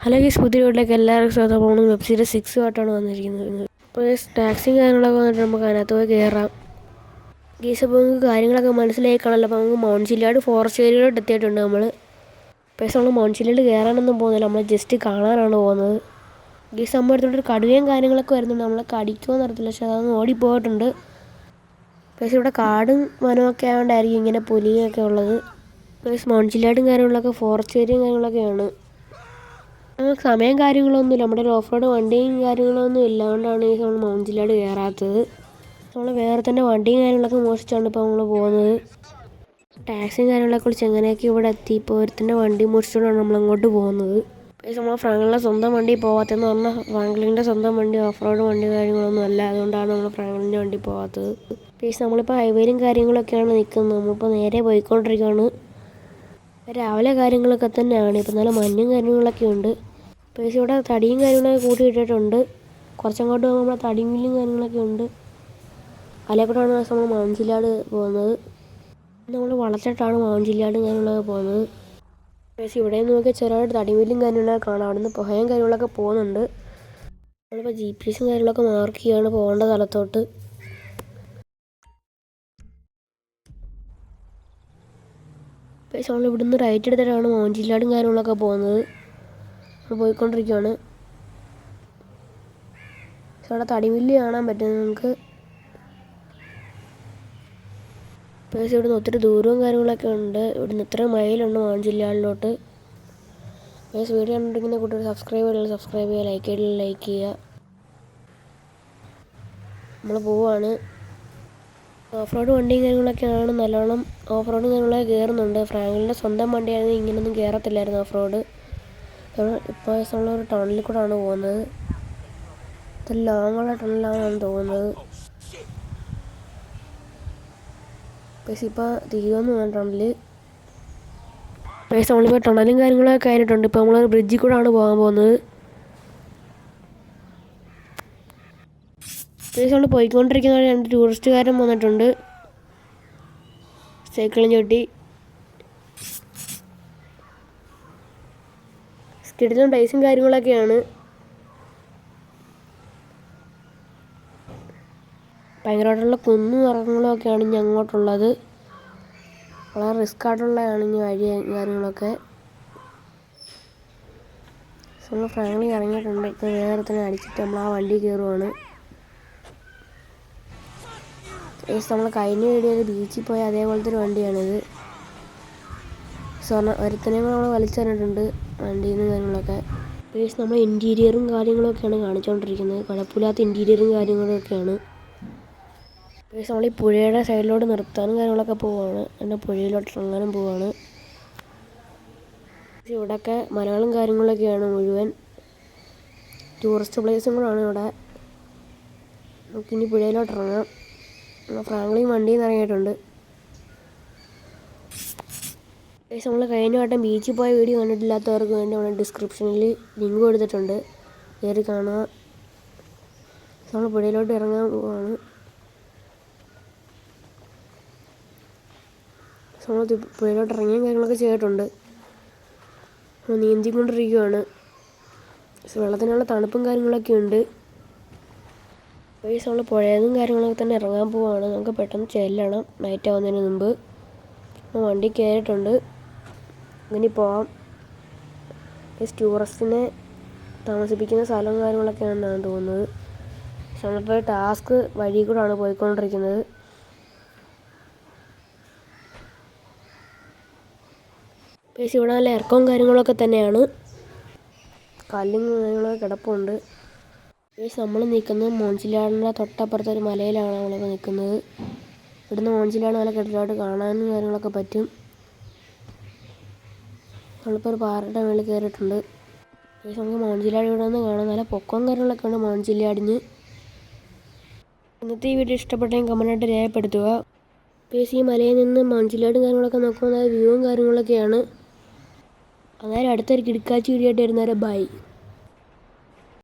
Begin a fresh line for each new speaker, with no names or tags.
Hello guys, പുതിയ വീട്ടിലേക്ക് എല്ലാവർക്കും സ്വാഗതം. നമ്മൾ വെബ് സീരീസ് 6 ആയിട്ടാണ് വന്നിരിക്കുന്നത്. അപ്പോൾ ടാക്സിയും കാര്യങ്ങളൊക്കെ വന്നിട്ട് നമുക്ക് അതിനകത്ത് പോയി കയറാം. ഗൈസ്, അപ്പോൾ നമുക്ക് കാര്യങ്ങളൊക്കെ മനസ്സിലായി കാണല്ലോ. അപ്പോൾ നമുക്ക് മൗൺചില്ലാട് ഫോറസ്റ്റ് ഏരിയയിലോട്ട് എത്തിയിട്ടുണ്ട് നമ്മൾ. പക്ഷേ നമ്മൾ മൗൺചില്ലാട് കയറാനൊന്നും പോകുന്നില്ല, നമ്മൾ ജസ്റ്റ് കാണാനാണ് പോകുന്നത്. ഗൈസ്, നമ്മൾ എടുത്തോണ്ട് കടുവയും കാര്യങ്ങളൊക്കെ വരുന്നുണ്ട്. നമ്മളെ കടിക്കുമോ അറിയത്തില്ല, പക്ഷേ അതങ്ങ് ഓടിപ്പോയിട്ടുണ്ട്. പക്ഷേ ഇവിടെ കാടും വനമൊക്കെ ആയതുകൊണ്ടായിരിക്കും ഇങ്ങനെ പുലിയൊക്കെ ഉള്ളത്. ഗൈസ്, മൗൺചില്ലാടും കാര്യങ്ങളൊക്കെ ഫോറസ്റ്റ് ഏരിയയും കാര്യങ്ങളൊക്കെയാണ്. നമുക്ക് സമയം കാര്യങ്ങളൊന്നുമില്ല, നമ്മുടെ ഒരു ഓഫ് റോഡ് വണ്ടിയും കാര്യങ്ങളൊന്നും ഇല്ല. അതുകൊണ്ടാണ് ഈ നമ്മൾ മൗൺചില്ലാട് കയറാത്തത്. നമ്മൾ വേറെ തന്നെ വണ്ടിയും കാര്യങ്ങളൊക്കെ മോഷിച്ചാണ് ഇപ്പോൾ നമ്മൾ പോകുന്നത്. ടാക്സിയും കാര്യങ്ങളൊക്കെ വിളിച്ച് എങ്ങനെയൊക്കെ ഇവിടെ എത്തി. ഇപ്പോൾ ഒരുത്തിൻ്റെ വണ്ടി മോഷിച്ചുകൊണ്ടാണ് നമ്മൾ അങ്ങോട്ട് പോകുന്നത്. പക്ഷേ നമ്മൾ ഫ്രാങ്ക്ലിൻ്റെ സ്വന്തം വണ്ടി പോകാത്തതെന്ന് പറഞ്ഞാൽ ഫ്രാങ്ക്ലിൻ്റെ സ്വന്തം വണ്ടി ഓഫ് റോഡ് വണ്ടി കാര്യങ്ങളൊന്നും അല്ല. അതുകൊണ്ടാണ് നമ്മൾ ഫ്രാങ്ക്ലിൻ്റെ വണ്ടി പോകാത്തത്. പക്ഷേ നമ്മളിപ്പോൾ ഹൈവേയിലും കാര്യങ്ങളൊക്കെയാണ് നിൽക്കുന്നത്. നമ്മളിപ്പോൾ നേരെ പോയിക്കൊണ്ടിരിക്കുകയാണ്. രാവിലെ കാര്യങ്ങളൊക്കെ തന്നെയാണ്. ഇപ്പം നല്ല മഞ്ഞും കാര്യങ്ങളൊക്കെ ഉണ്ട്. പക്ഷേ ഇവിടെ തടിയും കാര്യങ്ങളൊക്കെ കൂട്ടിയിട്ടിട്ടുണ്ട്. കുറച്ചങ്ങോട്ട് പോകുമ്പോൾ നമ്മുടെ തടിമില്ലും കാര്യങ്ങളൊക്കെ ഉണ്ട്. അതിലേക്കൂടെയാണ് നമ്മൾ മൗൺചില്ലാട് പോകുന്നത്. നമ്മൾ വളച്ചിട്ടാണ് മൗൺചില്ലാടും കാര്യങ്ങളൊക്കെ പോകുന്നത്. പക്ഷേ ഇവിടെ നോക്കിയാൽ ചെറുതായിട്ട് തടിമില്ലും കാര്യങ്ങളൊക്കെ കാണാം. അവിടെ നിന്ന് പുഹയും കാര്യങ്ങളൊക്കെ പോകുന്നുണ്ട്. നമ്മളിപ്പോൾ GPS കാര്യങ്ങളൊക്കെ മാർക്ക് ചെയ്യുകയാണ് പോകേണ്ട സ്ഥലത്തോട്ട്. പക്ഷേ നമ്മൾ ഇവിടുന്ന് റൈറ്റ് എടുത്തിട്ടാണ് മൗൺചില്ലാടും കാര്യങ്ങളൊക്കെ പോകുന്നത്. നമ്മൾ പോയിക്കൊണ്ടിരിക്കുകയാണ്. പക്ഷേ അവിടെ തടിമില്ല് കാണാൻ പറ്റും നമുക്ക്. പക്ഷേ ഇവിടുന്ന് ഒത്തിരി ദൂരവും കാര്യങ്ങളൊക്കെ ഉണ്ട്. ഇവിടുന്ന് ഇത്ര മൈലുണ്ട് മൗൺചില്ലാടിലോട്ട്. പക്ഷേ വീഡിയോ കണ്ടിരിക്കുന്ന കുട്ടികൾ സബ്സ്ക്രൈബ് ചെയ്യുക, ലൈക്ക് ചെയ്യുക. നമ്മൾ പോവുകയാണ്. ഓഫ് റോഡ് വണ്ടിയും കാര്യങ്ങളൊക്കെയാണ്. നല്ലോണം ഓഫ് റോഡും കാര്യങ്ങളൊക്കെ കയറുന്നുണ്ട്. ഫ്രാങ്ക്ലിൻ്റെ സ്വന്തം വണ്ടിയാണെങ്കിൽ ഇങ്ങനെയൊന്നും കയറത്തില്ലായിരുന്നു ഓഫ് റോഡ്. ഇപ്പോൾ നമ്മളൊരു ടണലിൽ കൂടെയാണ് പോകുന്നത്. ഇത്ര ലോങ്ങുള്ള ടണലാണെന്നാണ് തോന്നുന്നത്. പക്ഷേ ഇപ്പോൾ തീരുമെന്ന് തോന്നുന്നു ടണൽ. പക്ഷേ നമ്മളിപ്പോൾ ടണലും കാര്യങ്ങളൊക്കെ കഴിഞ്ഞിട്ടുണ്ട്. ഇപ്പോൾ നമ്മളൊരു ബ്രിഡ്ജിൽ കൂടെയാണ് പോകാൻ പോകുന്നത്. പക്ഷേ നമ്മൾ പോയിക്കൊണ്ടിരിക്കുന്ന രണ്ട് ടൂറിസ്റ്റുകാരൻ വന്നിട്ടുണ്ട് സൈക്കിളും ചവിട്ടി. സ്കിഡിലും ഡൈസും കാര്യങ്ങളൊക്കെയാണ്. ഭയങ്കരമായിട്ടുള്ള കുന്നും ഇറങ്ങുകളൊക്കെയാണ് ഇനി അങ്ങോട്ടുള്ളത്. വളരെ റിസ്ക് ആയിട്ടുള്ളതാണ് ഇനി വഴി കാര്യങ്ങളൊക്കെ. നമ്മൾ ഫ്രാങ്ക്ലിൻ ഇറങ്ങിയിട്ടുണ്ട്. ഇപ്പോൾ വേറെ തന്നെ അടിച്ചിട്ട് നമ്മൾ ആ വണ്ടി കയറുവാണ്. നമ്മൾ കഴിഞ്ഞ വീഡിയോയിൽ ബീച്ചിൽ പോയ അതേപോലത്തെ ഒരു വണ്ടിയാണിത്. ഒരുത്തനെയും കൂടെ നമ്മൾ വലിച്ചെറിഞ്ഞിട്ടുണ്ട് വണ്ടിയിൽ നിന്ന് കാര്യങ്ങളൊക്കെ. നമ്മൾ ഇൻറ്റീരിയറും കാര്യങ്ങളൊക്കെയാണ് കാണിച്ചുകൊണ്ടിരിക്കുന്നത്. കുഴപ്പമില്ലാത്ത ഇൻറ്റീരിയറും കാര്യങ്ങളൊക്കെയാണ്. നമ്മൾ ഈ പുഴയുടെ സൈഡിലോട്ട് നിർത്താനും കാര്യങ്ങളൊക്കെ പോവുകയാണ്. എൻ്റെ പുഴയിലോട്ട് ഇറങ്ങാനും പോവുകയാണ്. ഇവിടെയൊക്കെ മലകളും കാര്യങ്ങളൊക്കെയാണ് മുഴുവൻ. ടൂറിസ്റ്റ് പ്ലേസും കൂടെയാണ് ഇവിടെ. നമുക്കിനി പുഴയിലോട്ട് ഇറങ്ങാം. ഫ്രാങ്ക്ലിൻ വണ്ടിയിൽ നിന്ന് ഇറങ്ങിയിട്ടുണ്ട്. നമ്മൾ കഴിഞ്ഞ വട്ടം ബീച്ചിൽ പോയ വീഡിയോ കണ്ടിട്ടില്ലാത്തവർക്ക് വേണ്ടി നമ്മൾ ഡിസ്ക്രിപ്ഷനിൽ ലിങ്ക് കൊടുത്തിട്ടുണ്ട്, കയറി കാണുക. നമ്മൾ പുഴയിലോട്ട് ഇറങ്ങാൻ പോവാണ്. നമ്മൾ പുഴയിലോട്ട് ഇറങ്ങിയും കാര്യങ്ങളൊക്കെ ചെയ്തിട്ടുണ്ട്. നമ്മൾ നീന്തിക്കൊണ്ടിരിക്കുകയാണ്. വെള്ളത്തിനുള്ള തണുപ്പും കാര്യങ്ങളൊക്കെ ഉണ്ട്. നമ്മൾ പുഴയെന്നും കാര്യങ്ങളൊക്കെ തന്നെ ഇറങ്ങാൻ പോവുകയാണ്. നമുക്ക് പെട്ടെന്ന് ചെല്ലണം നൈറ്റ് ആവുന്നതിന് മുമ്പ്. വണ്ടി കയറിയിട്ടുണ്ട്. ഇങ്ങനെ പോവാം. ടൂറിസ്റ്റിനെ താമസിപ്പിക്കുന്ന സ്ഥലവും കാര്യങ്ങളൊക്കെയാണെന്നാണ് തോന്നുന്നത്. നമ്മളിപ്പോൾ ടാസ്ക് വഴി കൂടെയാണ് പോയിക്കൊണ്ടിരിക്കുന്നത്. പക്ഷേ ഇവിടെ നല്ല ഇറക്കവും കാര്യങ്ങളൊക്കെ തന്നെയാണ്. കല്ലും കാര്യങ്ങളൊക്കെ കിടപ്പുണ്ട്. നമ്മൾ നിൽക്കുന്നത് മൗൺചില്ലാടിൻ്റെ തൊട്ടപ്പുറത്തെ ഒരു മലയിലാണ് നമ്മളിപ്പോൾ നിൽക്കുന്നത്. ഇവിടുന്ന് മൗൺചില്ലാട് നല്ല കെട്ടിലോട്ട് കാണാനും കാര്യങ്ങളൊക്കെ പറ്റും. നമ്മളിപ്പോൾ ഒരു പാറയുടെ മേളിൽ കയറിയിട്ടുണ്ട്. നമുക്ക് മൗൺചില്ലാട് ഇവിടെ നിന്ന് കാണാം. നല്ല പൊക്കവും കാര്യങ്ങളൊക്കെ ഉണ്ട് മൗൺചില്ലാടിന്. ഇന്നത്തെ ഈ വീഡിയോ ഇഷ്ടപ്പെട്ടെങ്കിൽ കമൻറ്റായിട്ട് രേഖപ്പെടുത്തുക. ഈ മലയിൽ നിന്ന് മൗൺചില്ലാടും കാര്യങ്ങളൊക്കെ നോക്കുമ്പോൾ നല്ല വ്യൂവും കാര്യങ്ങളൊക്കെയാണ്. അന്നേരം അടുത്തൊരു കിടക്കാച്ചി വീഡിയോ ആയിട്ട് വരുന്നവരെ ബൈ.